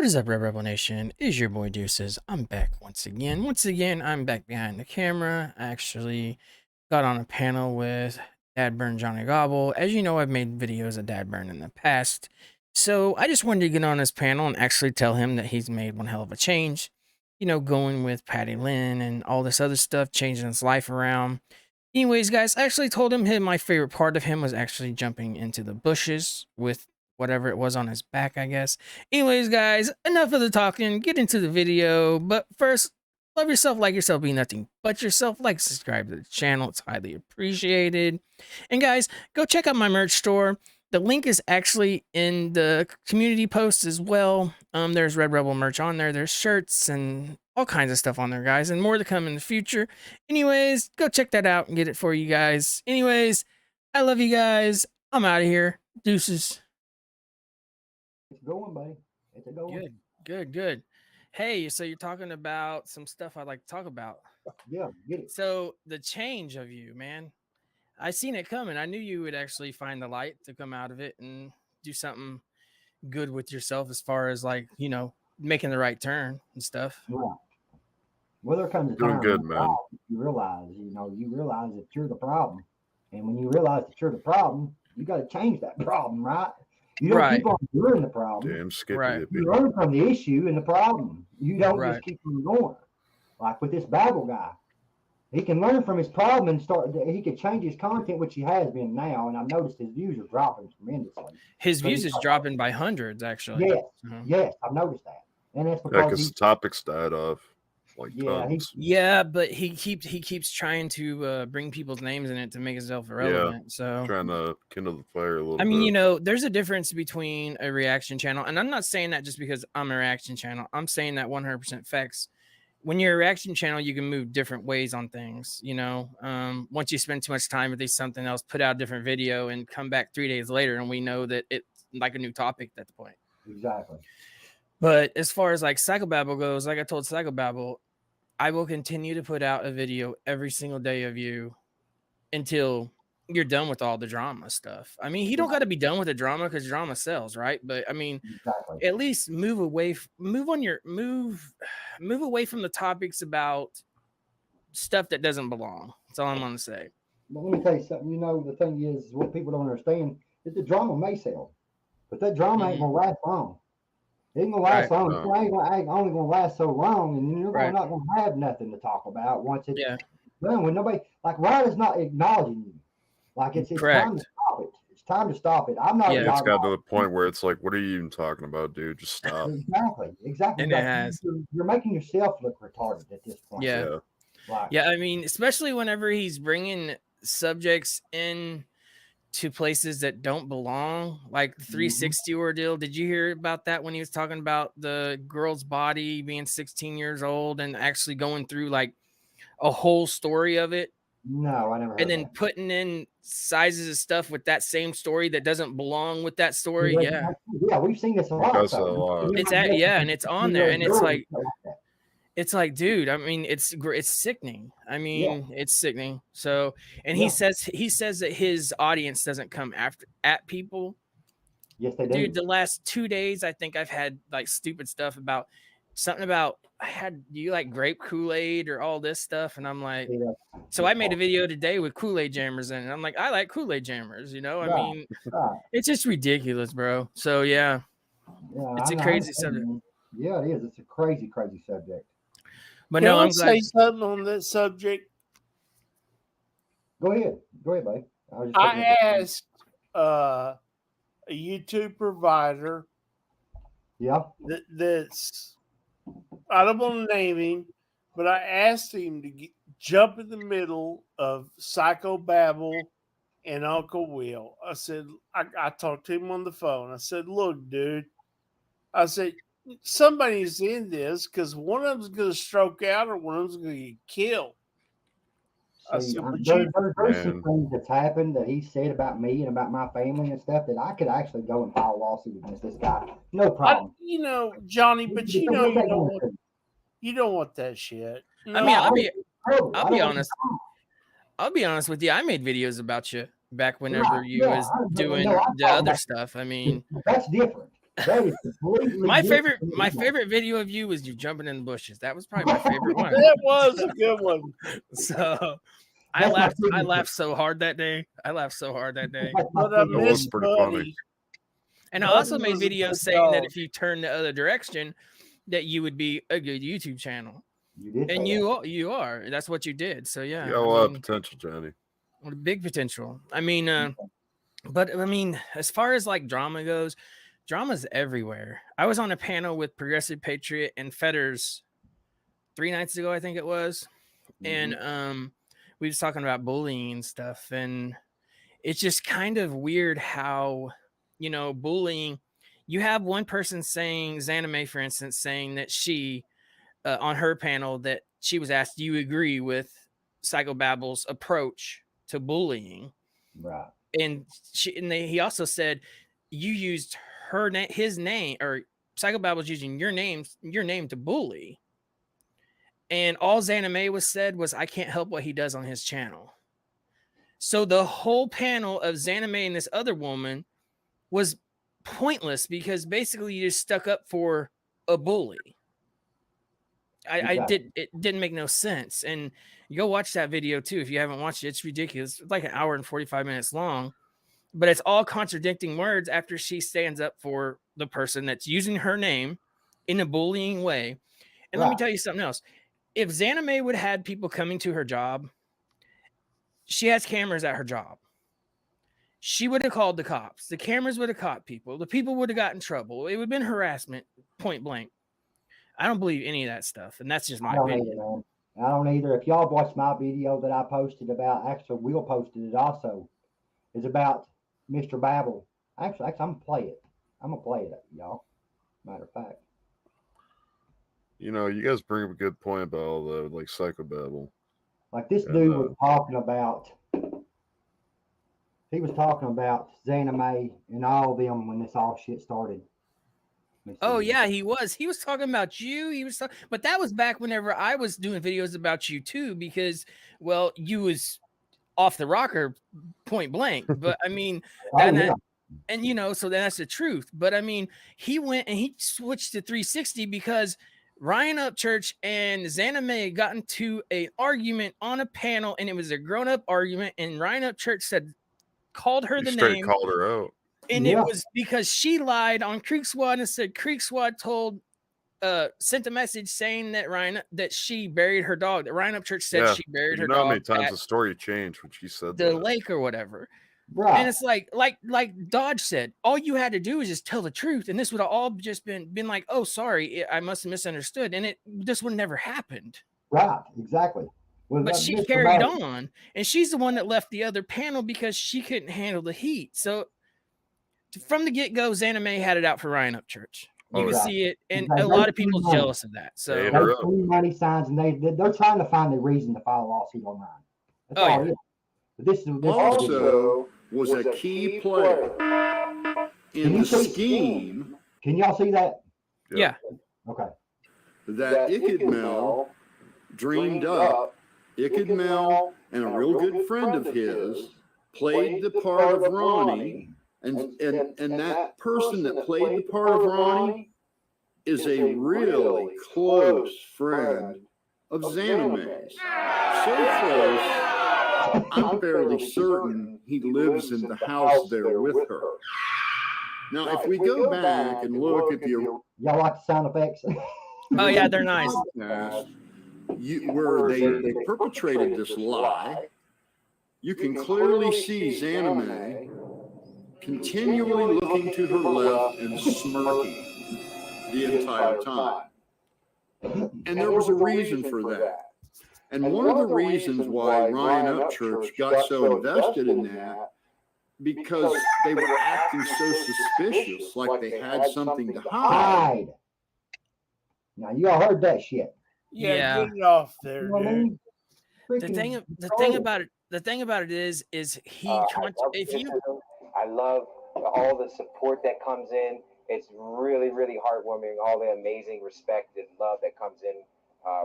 What is up, RedRebel Nation? It is your boy Deuces. I'm back once again. I'm back behind the camera. I actually got on a panel with Dagburn Johnny Goble. As you know, I've made videos of Dagburn in the past. So I just wanted to get on this panel and actually tell him that he's made one hell of a change. You know, going with Patty Lynn and all this other stuff, changing his life around. Anyways, guys, I actually told him my favorite part of him was actually jumping into the bushes with whatever it was on his back, I guess. Anyways, guys, enough of the talking. Get into the video. But first, love yourself, like yourself, be nothing but yourself. Like, subscribe to the channel. It's highly appreciated. And guys, go check out my merch store. The link is actually in the community post as well. There's RedRebel merch on there. There's shirts and all kinds of stuff on there, guys, and more to come in the future. Anyways, go check that out and get it for you guys. Anyways, I love you guys. I'm out of here. Deuces. It's going, buddy. It's going. Good. Hey, so you're talking about some stuff I'd like to talk about. Yeah, get it. So the change of you, man. I seen it coming. I knew you would actually find the light to come out of it and do something good with yourself as far as, like, you know, making the right turn and stuff. Right. Well, there comes a Doing time good, man. you realize that you're the problem. And when you realize that you're the problem, you got to change that problem, right? You don't keep on doing the problem. Damn skippy. Right. You learn from the issue and the problem. You don't just keep on going. Like with this Babble guy. He can learn from his problem and he could change his content, which he has been now. And I've noticed his views are dropping tremendously. His views is dropping by hundreds, actually. Yes, yes, I've noticed that. And that's because the topics died off. Like but he keeps trying to bring people's names in it to make himself relevant. So trying to kindle the fire a little bit. I mean, you know, there's a difference between a reaction channel, and I'm not saying that just because I'm a reaction channel. I'm saying that 100% facts. When you're a reaction channel, you can move different ways on things, you know. Once you spend too much time with something else, put out a different video and come back 3 days later, and we know that it's like a new topic at the point. Exactly. But as far as like Psychobabble goes, like I told Psychobabble, I will continue to put out a video every single day of you until you're done with all the drama stuff. I mean, you don't got to be done with the drama because drama sells, right? But I mean, at least move away from the topics about stuff that doesn't belong. That's all I'm going to say. But let me tell you something. You know, the thing is, what people don't understand is the drama may sell, but that drama ain't going to last long. It ain't going to last long. It ain't only going to last so long, and you're not going to have nothing to talk about once it's done. When nobody, like, Ryan is not acknowledging you. Like, it's time to stop it. It's time to stop it. I'm not. Yeah, it's got to the point where it's like, what are you even talking about, dude? Just stop. Exactly. And it has. You're making yourself look retarded at this point. Yeah. Yeah, I mean, especially whenever he's bringing subjects in to places that don't belong, like the 360 ordeal. Did you hear about that when he was talking about the girl's body being 16 years old and actually going through like a whole story of it? No, I never heard and then that. Putting in sizes of stuff with that same story that doesn't belong with that story. Yeah, we've seen this a lot. And it's on there, and it's like, dude, I mean, it's sickening. I mean, it's sickening. So, and he says that his audience doesn't come at people. Yes, they do. Dude, the last 2 days, I think I've had like stupid stuff about something about do you like grape Kool-Aid or all this stuff? And I'm like, so I made a video today with Kool-Aid jammers in it. I'm like, I like Kool-Aid jammers, you know? I mean, it's just ridiculous, bro. So yeah, it's a crazy subject. Yeah, it is. It's a crazy, crazy subject. But Can I say something on that subject? Go ahead, buddy. I asked a YouTube provider. Yeah. That's, I don't want to name him, but I asked him to jump in the middle of Psychobabble and Uncle Will. I said, I talked to him on the phone. I said, look, dude. I said, somebody's in this because one of them's going to stroke out or one of them's going to get killed. There's some things that's happened that he said about me and about my family and stuff that I could actually go and file a lawsuit against this guy. No problem. You know, Johnny, but you know you don't want that shit. No. I mean, I'll be honest. I'll be honest with you. I made videos about you back whenever you was doing the other stuff. I mean, that's different. That is completely my different. favorite video of you was you jumping in the bushes. That was probably my favorite one. That was a good one. So I laughed so hard that day. But I That was miss pretty funny. Buddy. And I Buddy also made was a videos good saying that dog. if you turn the other direction, that you would be a good YouTube channel. You did And say you are. That's what you did. So yeah, You got a lot of potential, Johnny. big potential. I mean, but I mean, as far as like drama goes, drama's everywhere. I was on a panel with Progressive Patriot and Fetters 3 nights ago, I think it was, and we was talking about bullying and stuff, and it's just kind of weird how, you know, bullying. You have one person saying, Zanime, for instance, saying that she, on her panel, that she was asked, "Do you agree with Psychobabble's approach to bullying?" right. And he also said, "You used his name, or Psychobabble's using your name to bully." And all Zanime was said was, "I can't help what he does on his channel." So the whole panel of Zanime and this other woman was pointless because basically you just stuck up for a bully. It didn't make no sense. And you go watch that video too if you haven't watched it. It's ridiculous. It's like an hour and 45 minutes long, but it's all contradicting words after she stands up for the person that's using her name in a bullying way. And let me tell you something else. If Zanime would have had people coming to her job, she has cameras at her job. She would have called the cops. The cameras would have caught people. The people would have gotten in trouble. It would have been harassment, point blank. I don't believe any of that stuff, and that's just my opinion. I don't either. If y'all watched my video that I posted about, actually, Will posted it also, is about Mr. Babble. Actually, I'm going to play it. I'm going to play it, y'all. Matter of fact. You know, you guys bring up a good point about all the, like, Psychobabble. Like, this dude was talking about, he was talking about Zanime and all of them when this all shit started. Oh yeah, he was talking about you. But that was back whenever I was doing videos about you too, because well, you was off the rocker, point blank. But I mean, and you know, so that's the truth. But I mean, he went and he switched to 360 because Ryan Upchurch and Zanime got into an argument on a panel, and it was a grown-up argument. And Ryan Upchurch called her the name, called her out. And it was because she lied on Creek Squad and said Creek Squad sent a message saying that she buried her dog. That Ryan Upchurch said she buried her dog. You know how many times the story changed when she said the lake or whatever. Right. And it's like Dodge said, all you had to do is just tell the truth, and this would have all just been like, oh, sorry, I must have misunderstood, and this would never happened. Right, exactly. But she carried on, and she's the one that left the other panel because she couldn't handle the heat. So from the get-go, Zanime had it out for Ryan Upchurch. You can see it, and a lot of people's jealous of that. So they threw money signs, and they're trying to find a reason to file a lawsuit on Ryan. That's all it is. But this also was a key player in the scheme. Can y'all see that? Yeah. Okay. That Ickadmel dreamed up. Ickadmel and a real good friend of his played the part of Ronnie. And that person that played the part of Ronnie is a really close friend of Zanime's. So close, I'm fairly certain he lives in the house there with her. Now, if we go back and look at the... Y'all like the sound effects? Oh, yeah, they're nice. Where they perpetrated this lie, you can clearly see Zanime continually looking to her left and smirking the entire time. And there was a reason for that. And one of the reasons why Ryan Upchurch got so invested in that, because they were acting so suspicious, like they had something to hide. Now, you all heard that shit. Yeah. Get it off there, dude. The thing about it is he I love all the support that comes in. It's really, really heartwarming. All the amazing respect and love that comes in.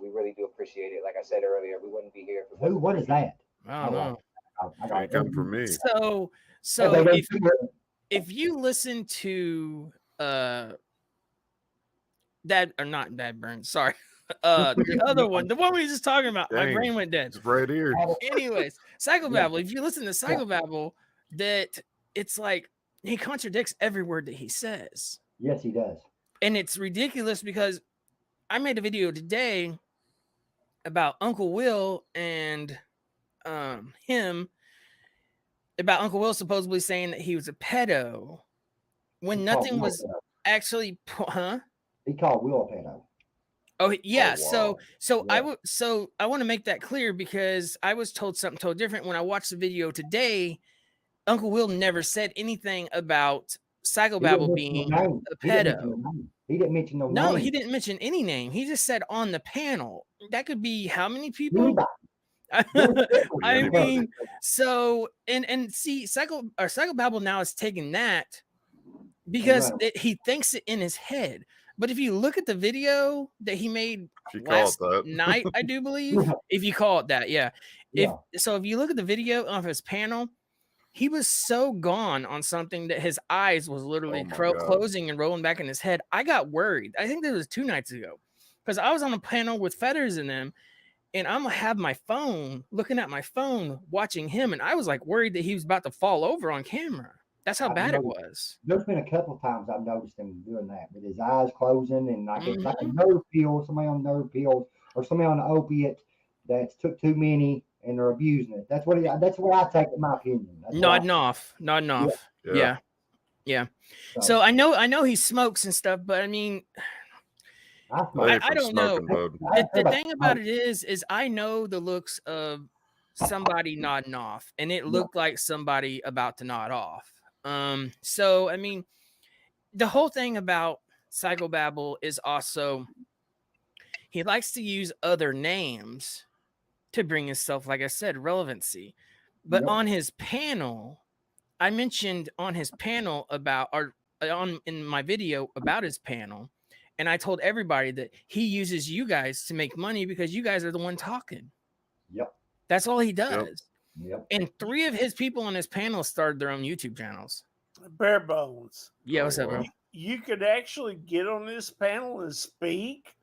We really do appreciate it. Like I said earlier, we wouldn't be here. What is that? I don't know. It come from me. So if you listen to Dagburn, sorry. The other one, the one we were just talking about. Dang, my brain went dead. It's right here. Anyways, Psychobabble. If you listen to Psychobabble, that it's like he contradicts every word that he says. Yes, he does. And it's ridiculous because I made a video today about Uncle Will and him, about Uncle Will supposedly saying that he was a pedo when nothing was actually, huh? He called Will a pedo. Oh yeah, wow. so I want to make that clear because I was told something totally different when I watched the video today. Uncle Will never said anything about Psychobabble being a pedo. He didn't mention no name. No, he didn't mention any name. He just said on the panel. That could be how many people? I mean, so and see, Psychobabble now is taking that because he thinks it in his head. But if you look at the video that he made last night, I do believe, if you call it that, yeah. If you look at the video of his panel, he was so gone on something that his eyes was literally closing and rolling back in his head. I got worried. I think that was 2 nights ago because I was on a panel with Feathers in them, and I'm gonna have my phone looking at my phone watching him, and I was like worried that he was about to fall over on camera. That's how bad it was. There's been a couple of times I've noticed him doing that with his eyes closing and like it's like a nerve pill, somebody on nerve pills or somebody on an opiate that's took too many and they're abusing it. That's what I take in my opinion. Nodding off. Yeah. So I know he smokes and stuff, but I mean, I don't know. The thing about it is I know the looks of somebody nodding off, and it looked like somebody about to nod off. So I mean, the whole thing about Psychobabble is also he likes to use other names to bring himself, like I said, relevancy. But on his panel, I mentioned on his panel in my video about his panel, and I told everybody that he uses you guys to make money because you guys are the one talking. Yep. That's all he does. Yep. And 3 of his people on his panel started their own YouTube channels. Bare bones. Yeah, what's up, bro? You could actually get on this panel and speak.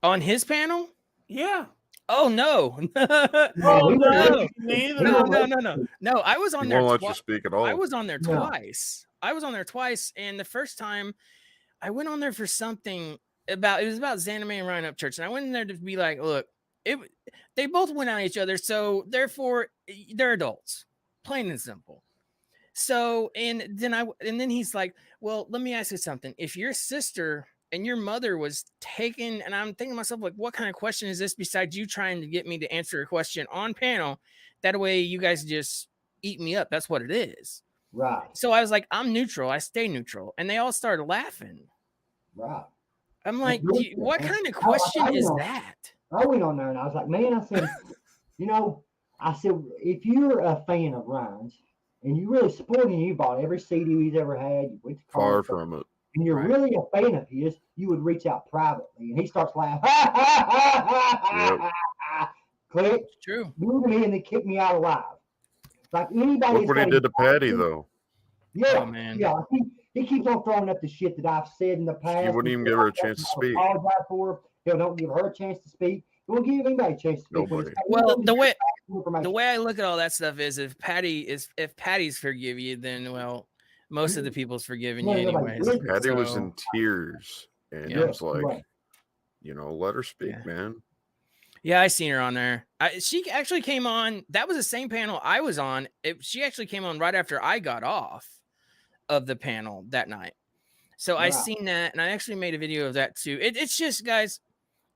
On his panel? Yeah. Oh no. No. I was on there. Won't let you speak at all. I was on there twice. And the first time I went on there for something it was about Zanime and Ryan Up Church, and I went in there to be like, look, they both went on each other, so therefore they're adults, plain and simple. So and then he's like, well, let me ask you something. If your sister and your mother was taken, and I'm thinking to myself, like, what kind of question is this besides you trying to get me to answer a question on panel? That way you guys just eat me up. That's what it is. Right. So I was like, I'm neutral. I stay neutral. And they all started laughing. Right. I'm like, what kind of question is that? I went on there and I was like, man, I said, if you're a fan of Ryan's and you really support him, you bought every CD he's ever had, you went to far from it, and you're really a fan of his, you would reach out privately. And he starts laughing. Click. It's true. Moved me and they kicked me out alive. Like anybody. Look what he did to Patty, though. Yeah, oh, man. Yeah. He keeps on throwing up the shit that I've said in the past. He wouldn't even give her a chance to speak. Apologize for her. He'll don't give her a chance to speak. He won't give anybody a chance to speak. Nobody. Well, the way I look at all that stuff is if Patty's forgive you, then well, most of the people's forgiving you anyways. Patty was in tears, and it was like, let her speak, man. Yeah, I seen her on there. She actually came on. That was the same panel I was on. She actually came on right after I got off of the panel that night. So I seen that, and I actually made a video of that too. It's just, guys,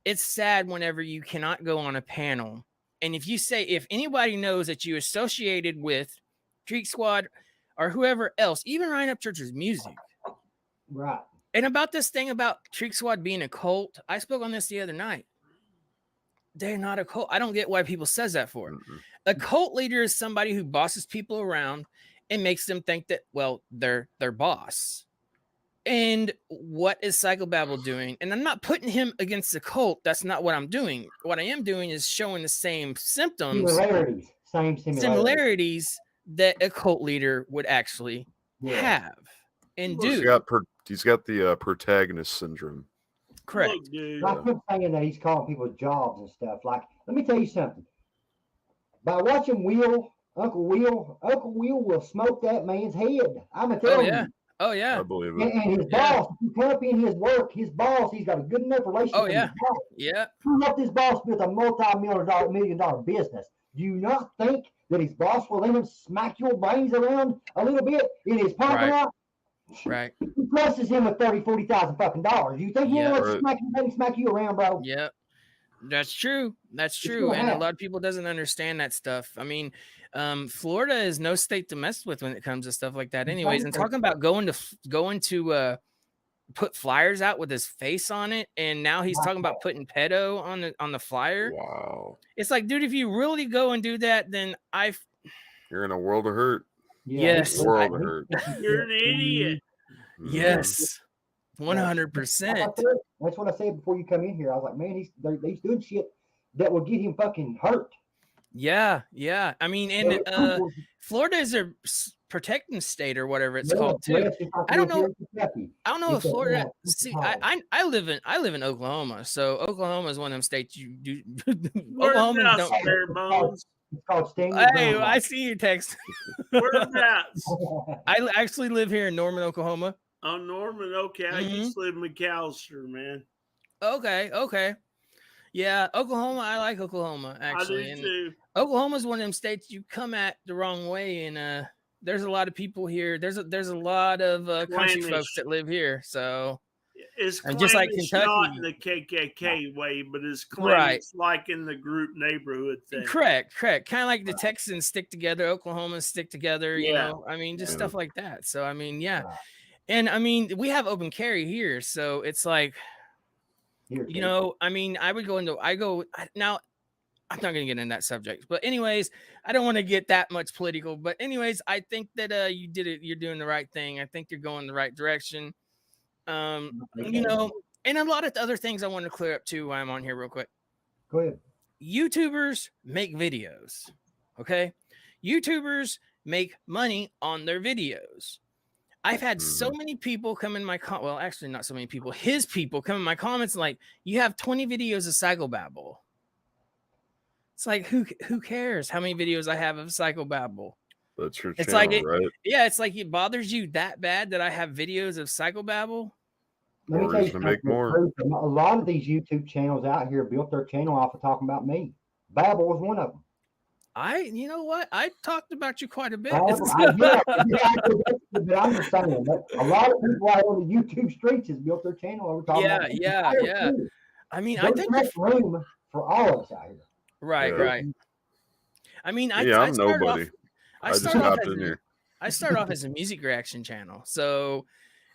it's sad whenever you cannot go on a panel. And if anybody knows that you associated with Creek Squad or whoever else, even Ryan Up Church's music. Right. And about this thing about Creek Squad being a cult, I spoke on this the other night. They're not a cult. I don't get why people says that for. Mm-hmm. A cult leader is somebody who bosses people around and makes them think that, well, they're their boss. And what is Psychobabble doing? And I'm not putting him against the cult. That's not what I'm doing. What I am doing is showing the same symptoms. Similarities. Similarities that a cult leader would actually have. And he's dude, got the protagonist syndrome. correct. Look, dude. I keep saying that he's calling people jobs and stuff. Like, let me tell you something. By watching Uncle Will will smoke that man's head. I'm gonna tell you. Oh yeah. I believe it. And his boss, if you come up in his work, his boss, he's got a good enough relationship with his boss. Yeah. Who let this boss build a multi-million dollar business? Do you not think that his boss will let him smack your brains around a little bit in his parking lot? Right. He trusts him with $40,000 fucking dollars. You think he wants to smack you around, bro? Yep. That's true. That's true. And a lot of people doesn't understand that stuff. I mean, Florida is no state to mess with when it comes to stuff like that anyways. And talking about going to put flyers out with his face on it, and now he's talking about putting pedo on the flyer. Wow. It's like, dude, if you really go and do that, then you're in a world of hurt. Yes. World of hurt. You're an idiot. Yes. 100%. That's what I said before you come in here. I was like, man, he's doing shit that will get him fucking hurt. Yeah. I mean, and Florida is a protecting state or whatever it's called too. I don't know if Florida. See, I live in Oklahoma, so Oklahoma is one of them states you do. Oklahoma don't. It's called Hey, I see your text. Whereabouts? I actually live here in Norman, Oklahoma. Oh, Norman. Okay, I used to live in McAllister, man. Okay. Yeah, Oklahoma. I like Oklahoma actually. I do too. Oklahoma's one of them states you come at the wrong way, and there's a lot of people here. There's a lot of country folks that live here. So it's just like Kentucky, not in the KKK way, but it's claims like in the group neighborhood thing. Correct. Kind of like the Texans stick together, Oklahoma stick together. You know, I mean, just stuff like that. So I mean, yeah. And I mean, we have open carry here, so it's like, you know, I mean, now. I'm not going to get into that subject, but anyways, I don't want to get that much political. But anyways, I think that you did it. You're doing the right thing. I think you're going the right direction. You know, and a lot of other things I want to clear up too while I'm on here real quick. Go ahead. YouTubers make videos. Okay, YouTubers make money on their videos. I've had so many people come in my well, actually not so many people. His people come in my comments like, you have 20 videos of Psychobabble. It's like, who cares how many videos I have of Psychobabble? That's your it's channel, like right? Yeah, it's like it bothers you that bad that I have videos of Psychobabble. Let me tell you something. A lot of these YouTube channels out here built their channel off of talking about me. Babble was one of them. You know what? I talked about you quite a bit. But I'm just saying that a lot of people out on the YouTube streets has built their channel over talking about me. Yeah. I mean, I think there's room for all of us out here. Right. I mean, I'm nobody. I started off as a music reaction channel. So,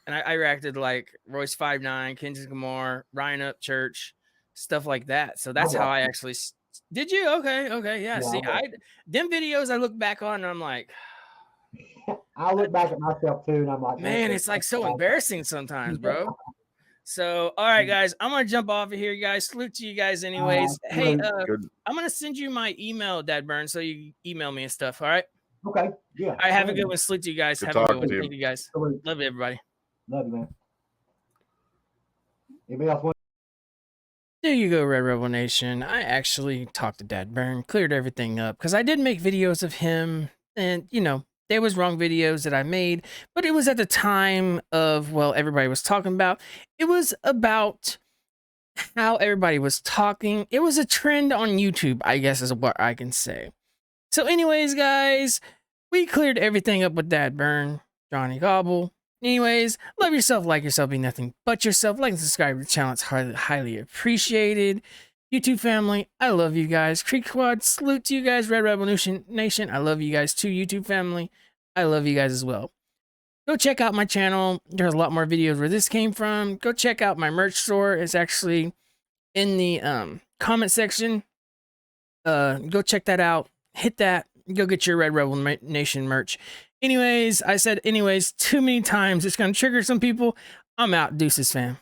and I reacted like Royce 5'9", Kendrick Lamar, Ryan Upchurch, stuff like that. So that's how I actually. Did you? Okay. Yeah. See, them videos I look back on and I'm like, I look back at myself too, and I'm like, man, it's like so embarrassing sometimes, bro. So, all right, guys, I'm gonna jump off of here, guys. Salute to you guys, anyways. Hey, I'm gonna send you my email, Dagburn, so you email me and stuff. All right. Okay. Yeah. I have a good one. Salute to you guys. Have a good one. Thank you, guys. Love you, everybody. Love you, man. Anybody else want? There you go, Red Rebel Nation. I actually talked to Dagburn, cleared everything up because I did make videos of him, and you know, there was wrong videos that I made, but it was at the time of, well, everybody was talking about. It was about how everybody was talking. It was a trend on YouTube, I guess is what I can say. So anyways, guys, we cleared everything up with Dagburn, Johnny Goble. Anyways, love yourself, like yourself, be nothing but yourself. Like and subscribe to the channel. It's highly appreciated. YouTube family, I love you guys. Creek Squad, salute to you guys. Red Rebel Nation, I love you guys too. YouTube family, I love you guys as well. Go check out my channel. There's a lot more videos where this came from. Go check out my merch store. It's actually in the comment section. Go check that out. Hit that. Go get your Red Rebel Nation merch. Anyways, I said anyways too many times. It's going to trigger some people. I'm out. Deuces, fam.